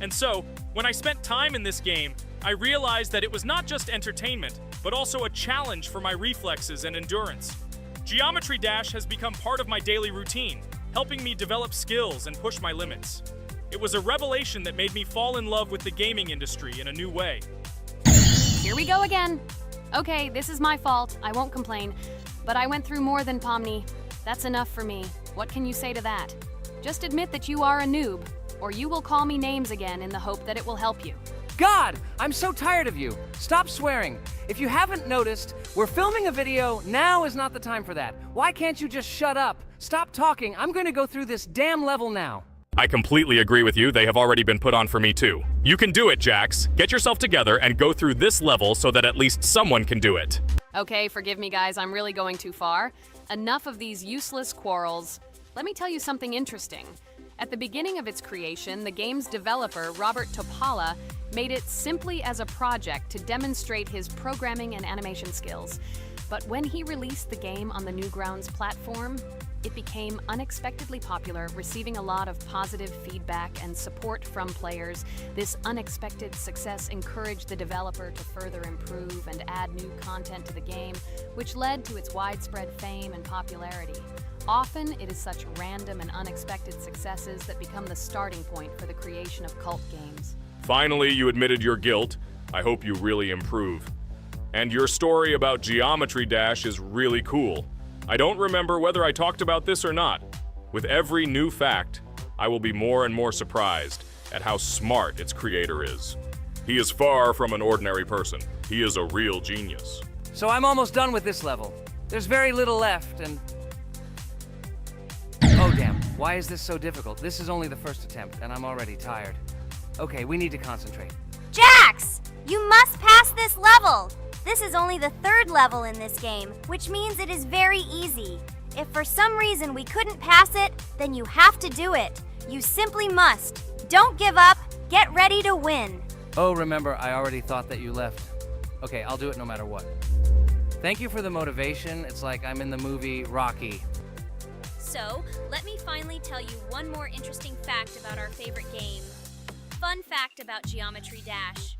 And so, when I spent time in this game, I realized that it was not just entertainment, but also a challenge for my reflexes and endurance. Geometry Dash has become part of my daily routine, helping me develop skills and push my limits. It was a revelation that made me fall in love with the gaming industry in a new way. Here we go again. Okay, this is my fault. I won't complain. But I went through more than Pomni. That's enough for me. What can you say to that? Just admit that you are a noob, or you will call me names again in the hope that it will help you. God, I'm so tired of you. Stop swearing. If you haven't noticed, we're filming a video. Now is not the time for that. Why can't you just shut up? Stop talking. I'm going to go through this damn level now. I completely agree with you. They have already been put on for me too. You can do it, Jax. Get yourself together and go through this level so that at least someone can do it. Okay, forgive me guys, I'm really going too far. Enough of these useless quarrels. Let me tell you something interesting. At the beginning of its creation, the game's developer, Robert Topala, made it simply as a project to demonstrate his programming and animation skills. But when he released the game on the Newgrounds platform, it became unexpectedly popular, receiving a lot of positive feedback and support from players. This unexpected success encouraged the developer to further improve and add new content to the game, which led to its widespread fame and popularity. Often, it is such random and unexpected successes that become the starting point for the creation of cult games. Finally, you admitted your guilt. I hope you really improve. And your story about Geometry Dash is really cool. I don't remember whether I talked about this or not. With every new fact, I will be more and more surprised at how smart its creator is. He is far from an ordinary person. He is a real genius. So I'm almost done with this level. There's very little left, and... Oh damn, why is this so difficult? This is only the first attempt, and I'm already tired. Okay, we need to concentrate. Jax! You must pass this level! This is only the third level in this game, which means it is very easy. If for some reason we couldn't pass it, then you have to do it. You simply must. Don't give up. Get ready to win. Oh, remember, I already thought that you left. Okay, I'll do it no matter what. Thank you for the motivation. It's like I'm in the movie Rocky. So, let me finally tell you one more interesting fact about our favorite game. Fun fact about Geometry Dash.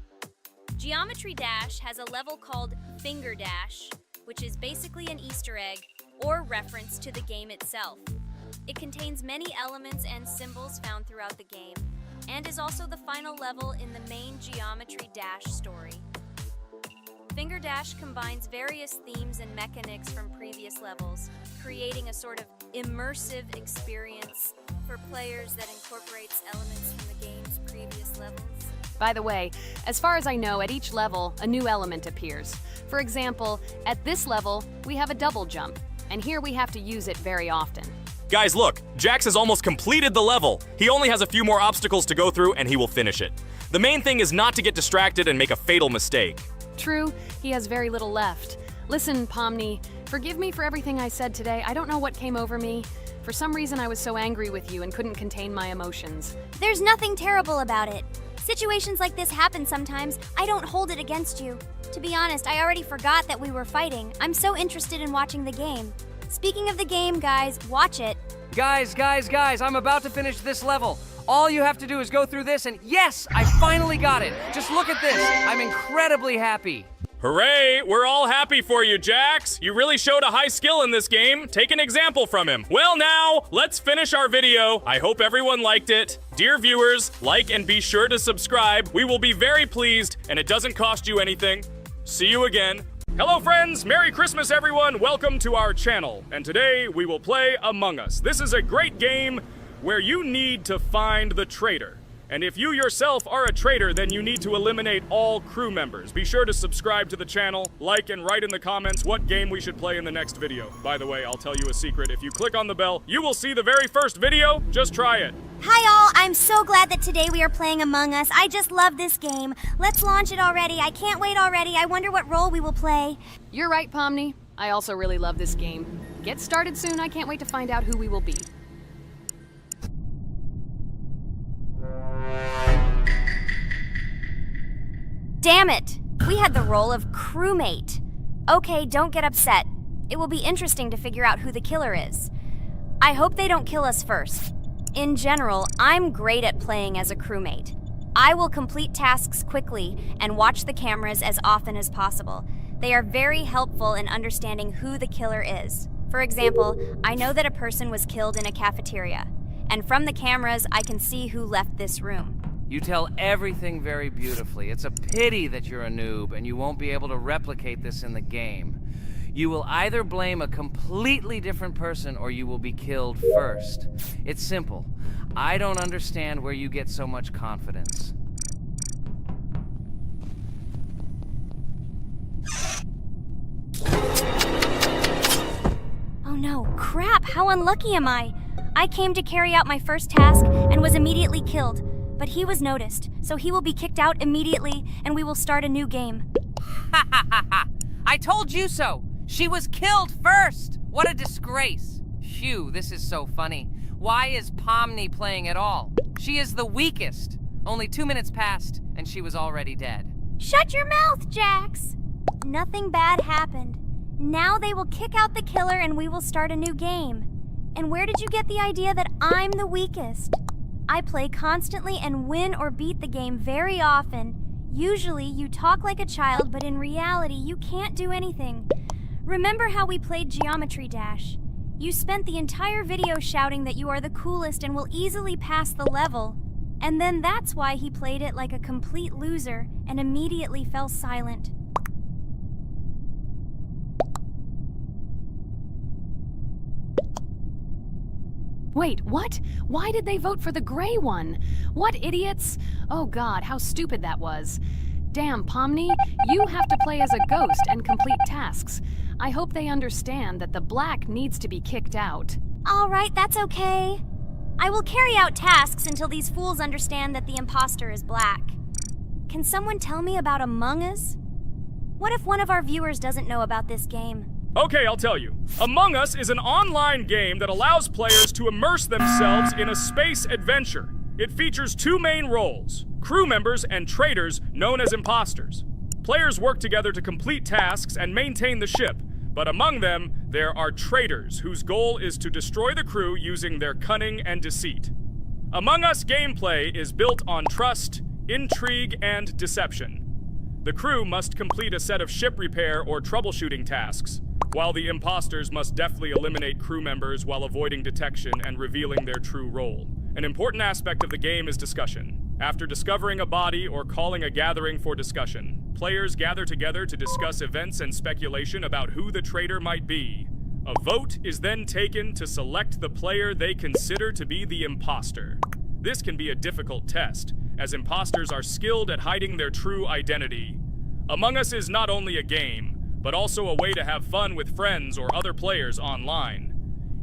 Geometry Dash has a level called Finger Dash, which is basically an Easter egg or reference to the game itself. It contains many elements and symbols found throughout the game, and is also the final level in the main Geometry Dash story. Finger Dash combines various themes and mechanics from previous levels, creating a sort of immersive experience for players that incorporates elements from the game's previous levels. By the way, as far as I know, at each level, a new element appears. For example, at this level, we have a double jump, and here we have to use it very often. Guys, look, Jax has almost completed the level. He only has a few more obstacles to go through and he will finish it. The main thing is not to get distracted and make a fatal mistake. True, he has very little left. Listen, Pomni, forgive me for everything I said today. I don't know what came over me. For some reason, I was so angry with you and couldn't contain my emotions. There's nothing terrible about it. Situations like this happen sometimes. I don't hold it against you. To be honest, I already forgot that we were fighting. I'm so interested in watching the game. Speaking of the game, guys, watch it. Guys, I'm about to finish this level. All you have to do is go through this, and yes, I finally got it. Just look at this. I'm incredibly happy. Hooray! We're all happy for you, Jax. You really showed a high skill in this game. Take an example from him. Well now, let's finish our video. I hope everyone liked it. Dear viewers, like and be sure to subscribe. We will be very pleased, and it doesn't cost you anything. See you again. Hello friends, Merry Christmas everyone. Welcome to our channel. And today we will play Among Us. This is a great game where you need to find the traitor. And if you yourself are a traitor, then you need to eliminate all crew members. Be sure to subscribe to the channel, like and write in the comments what game we should play in the next video. By the way, I'll tell you a secret. If you click on the bell, you will see the very first video. Just try it. Hi all, I'm so glad that today we are playing Among Us. I just love this game. Let's launch it already. I can't wait already. I wonder what role we will play. You're right, Pomni. I also really love this game. Get started soon. I can't wait to find out who we will be. Damn it! We had the role of crewmate. Okay, don't get upset. It will be interesting to figure out who the killer is. I hope they don't kill us first. In general, I'm great at playing as a crewmate. I will complete tasks quickly and watch the cameras as often as possible. They are very helpful in understanding who the killer is. For example, I know that a person was killed in a cafeteria, and from the cameras, I can see who left this room. You tell everything very beautifully. It's a pity that you're a noob and you won't be able to replicate this in the game. You will either blame a completely different person or you will be killed first. It's simple. I don't understand where you get so much confidence. Oh no, crap, how unlucky am I? I came to carry out my first task and was immediately killed. But he was noticed, so he will be kicked out immediately, and we will start a new game. Ha ha ha ha! I told you so! She was killed first! What a disgrace! Phew, this is so funny. Why is Pomni playing at all? She is the weakest. Only 2 minutes passed, and she was already dead. Shut your mouth, Jax! Nothing bad happened. Now they will kick out the killer and we will start a new game. And where did you get the idea that I'm the weakest? I play constantly and win or beat the game very often. Usually, you talk like a child, but in reality, you can't do anything. Remember how we played Geometry Dash? You spent the entire video shouting that you are the coolest and will easily pass the level. And then that's why he played it like a complete loser and immediately fell silent. Wait, what? Why did they vote for the gray one? What idiots? Oh god, how stupid that was. Damn, Pomni, you have to play as a ghost and complete tasks. I hope they understand that the black needs to be kicked out. All right, that's okay. I will carry out tasks until these fools understand that the imposter is black. Can someone tell me about Among Us? What if one of our viewers doesn't know about this game? Okay, I'll tell you. Among Us is an online game that allows players to immerse themselves in a space adventure. It features two main roles, crew members and traitors known as imposters. Players work together to complete tasks and maintain the ship, but among them, there are traitors whose goal is to destroy the crew using their cunning and deceit. Among Us gameplay is built on trust, intrigue, and deception. The crew must complete a set of ship repair or troubleshooting tasks, while the imposters must deftly eliminate crew members while avoiding detection and revealing their true role. An important aspect of the game is discussion. After discovering a body or calling a gathering for discussion, players gather together to discuss events and speculation about who the traitor might be. A vote is then taken to select the player they consider to be the imposter. This can be a difficult test, as imposters are skilled at hiding their true identity. Among Us is not only a game, but also a way to have fun with friends or other players online.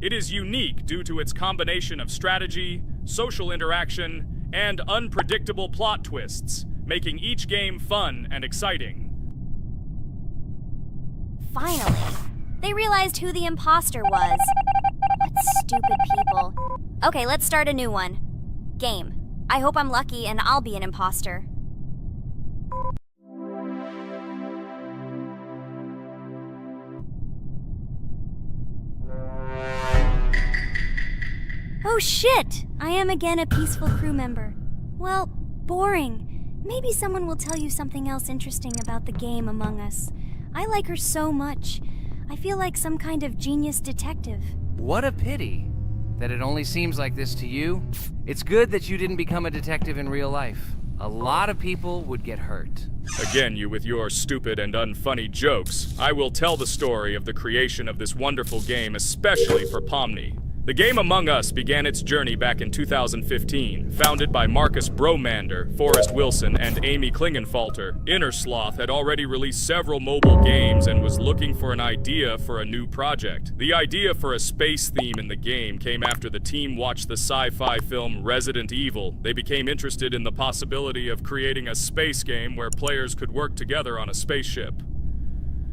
It is unique due to its combination of strategy, social interaction, and unpredictable plot twists, making each game fun and exciting. Finally, they realized who the imposter was. What stupid people. Okay, let's start a new one. Game. I hope I'm lucky and I'll be an imposter. Oh shit! I am again a peaceful crew member. Well, boring. Maybe someone will tell you something else interesting about the game Among Us. I like her so much. I feel like some kind of genius detective. What a pity that it only seems like this to you. It's good that you didn't become a detective in real life. A lot of people would get hurt. Again, you with your stupid and unfunny jokes. I will tell the story of the creation of this wonderful game, especially for Pomni. The game Among Us began its journey back in 2015. Founded by Marcus Bromander, Forrest Wilson, and Amy Klingenfalter, Innersloth had already released several mobile games and was looking for an idea for a new project. The idea for a space theme in the game came after the team watched the sci-fi film Resident Evil. They became interested in the possibility of creating a space game where players could work together on a spaceship.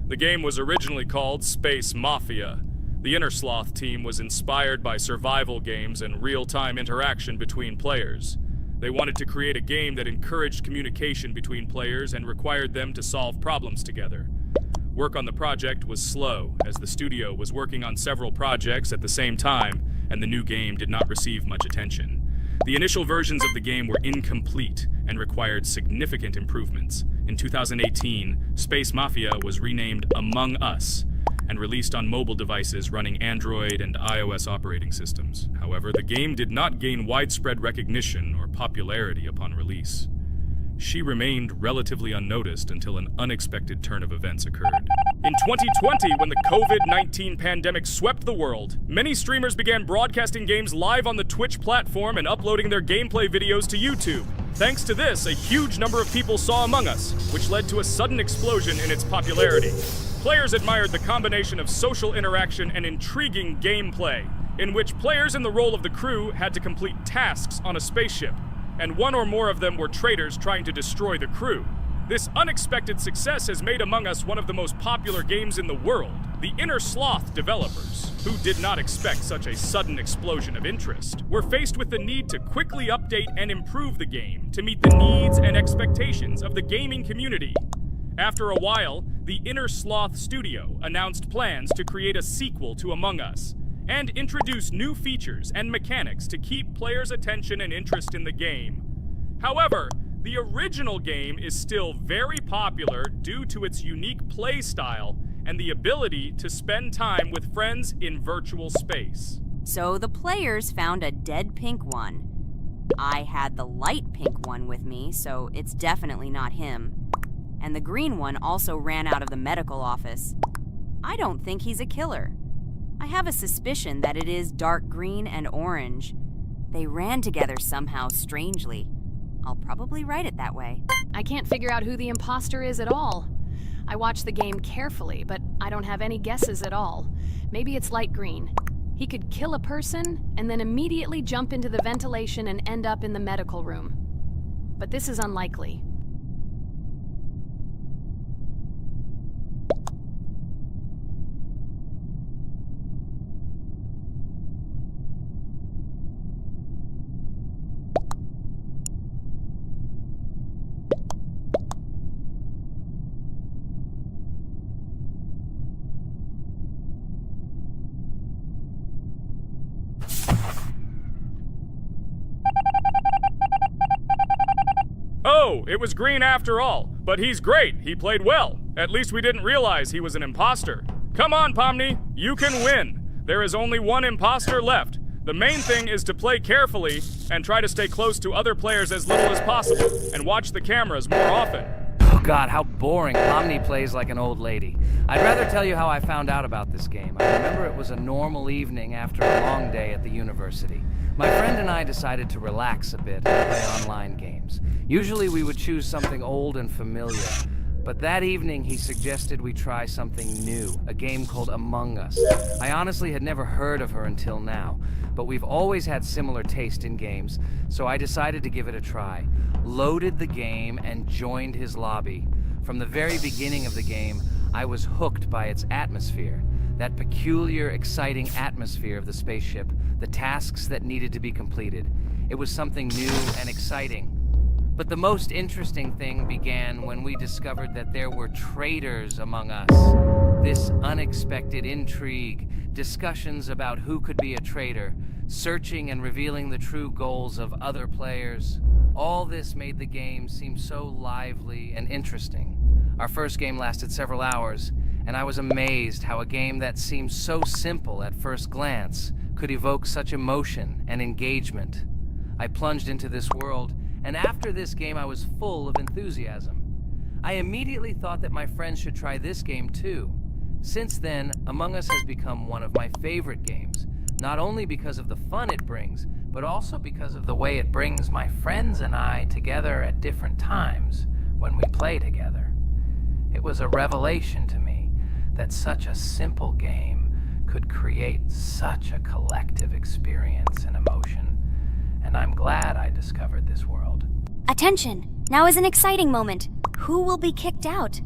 The game was originally called Space Mafia. The Innersloth team was inspired by survival games and real-time interaction between players. They wanted to create a game that encouraged communication between players and required them to solve problems together. Work on the project was slow, as the studio was working on several projects at the same time, and the new game did not receive much attention. The initial versions of the game were incomplete and required significant improvements. In 2018, Space Mafia was renamed Among Us, and released on mobile devices running Android and iOS operating systems. However, the game did not gain widespread recognition or popularity upon release. She remained relatively unnoticed until an unexpected turn of events occurred. In 2020, when the COVID-19 pandemic swept the world, many streamers began broadcasting games live on the Twitch platform and uploading their gameplay videos to YouTube. Thanks to this, a huge number of people saw Among Us, which led to a sudden explosion in its popularity. Players admired the combination of social interaction and intriguing gameplay, in which players in the role of the crew had to complete tasks on a spaceship, and one or more of them were traitors trying to destroy the crew. This unexpected success has made Among Us one of the most popular games in the world. The Innersloth developers, who did not expect such a sudden explosion of interest, were faced with the need to quickly update and improve the game to meet the needs and expectations of the gaming community. After a while, the Innersloth studio announced plans to create a sequel to Among Us, and introduce new features and mechanics to keep players' attention and interest in the game. However, the original game is still very popular due to its unique play style and the ability to spend time with friends in virtual space. So the players found a dead pink one. I had the light pink one with me, so it's definitely not him. And the green one also ran out of the medical office. I don't think he's a killer. I have a suspicion that it is dark green and orange. They ran together somehow strangely. I'll probably write it that way. I can't figure out who the imposter is at all. I watched the game carefully, but I don't have any guesses at all. Maybe it's light green. He could kill a person and then immediately jump into the ventilation and end up in the medical room. But this is unlikely. Oh, it was green after all. But he's great. He played well. At least we didn't realize he was an imposter. Come on, Pomni. You can win. There is only one imposter left. The main thing is to play carefully and try to stay close to other players as little as possible and watch the cameras more often. Oh God, how boring. Pomni plays like an old lady. I'd rather tell you how I found out about this game. I remember it was a normal evening after a long day at the university. My friend and I decided to relax a bit and play online games. Usually we would choose something old and familiar, but that evening he suggested we try something new, a game called Among Us. I honestly had never heard of her until now, but we've always had similar taste in games, so I decided to give it a try. Loaded the game and joined his lobby. From the very beginning of the game, I was hooked by its atmosphere. That peculiar, exciting atmosphere of the spaceship, the tasks that needed to be completed. It was something new and exciting. But the most interesting thing began when we discovered that there were traitors among us. This unexpected intrigue, discussions about who could be a traitor, searching and revealing the true goals of other players. All this made the game seem so lively and interesting. Our first game lasted several hours, and I was amazed how a game that seemed so simple at first glance could evoke such emotion and engagement. I plunged into this world, and after this game I was full of enthusiasm. I immediately thought that my friends should try this game too. Since then, Among Us has become one of my favorite games, not only because of the fun it brings, but also because of the way it brings my friends and I together at different times when we play together. It was a revelation to me that such a simple game could create such a collective experience and emotion, and I'm glad I discovered this world. Attention! Now is an exciting moment. Who will be kicked out?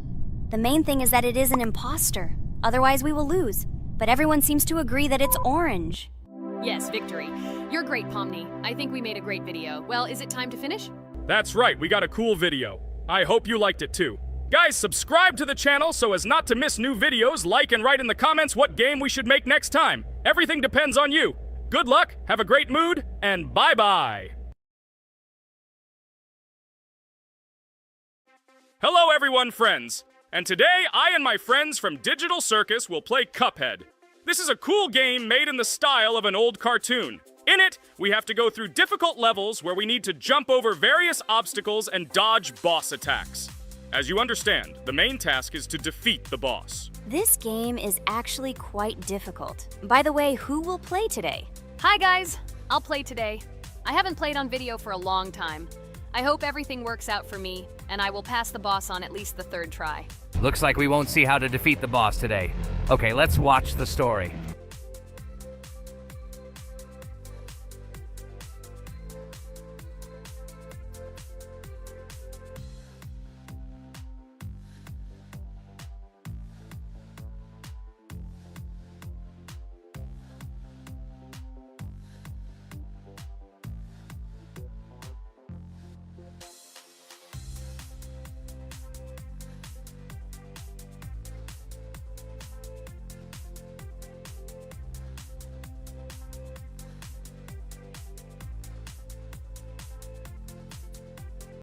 The main thing is that it is an imposter. Otherwise, we will lose. But everyone seems to agree that it's orange. Yes, victory. You're great, Pomni. I think we made a great video. Well, is it time to finish? That's right, we got a cool video. I hope you liked it too. Guys, subscribe to the channel so as not to miss new videos, like and write in the comments what game we should make next time. Everything depends on you. Good luck, have a great mood, and bye-bye. Hello everyone, friends. And today, I and my friends from Digital Circus will play Cuphead. This is a cool game made in the style of an old cartoon. In it, we have to go through difficult levels where we need to jump over various obstacles and dodge boss attacks. As you understand, the main task is to defeat the boss. This game is actually quite difficult. By the way, who will play today? Hi guys, I'll play today. I haven't played on video for a long time. I hope everything works out for me, and I will pass the boss on at least the third try. Looks like we won't see how to defeat the boss today. Okay, let's watch the story.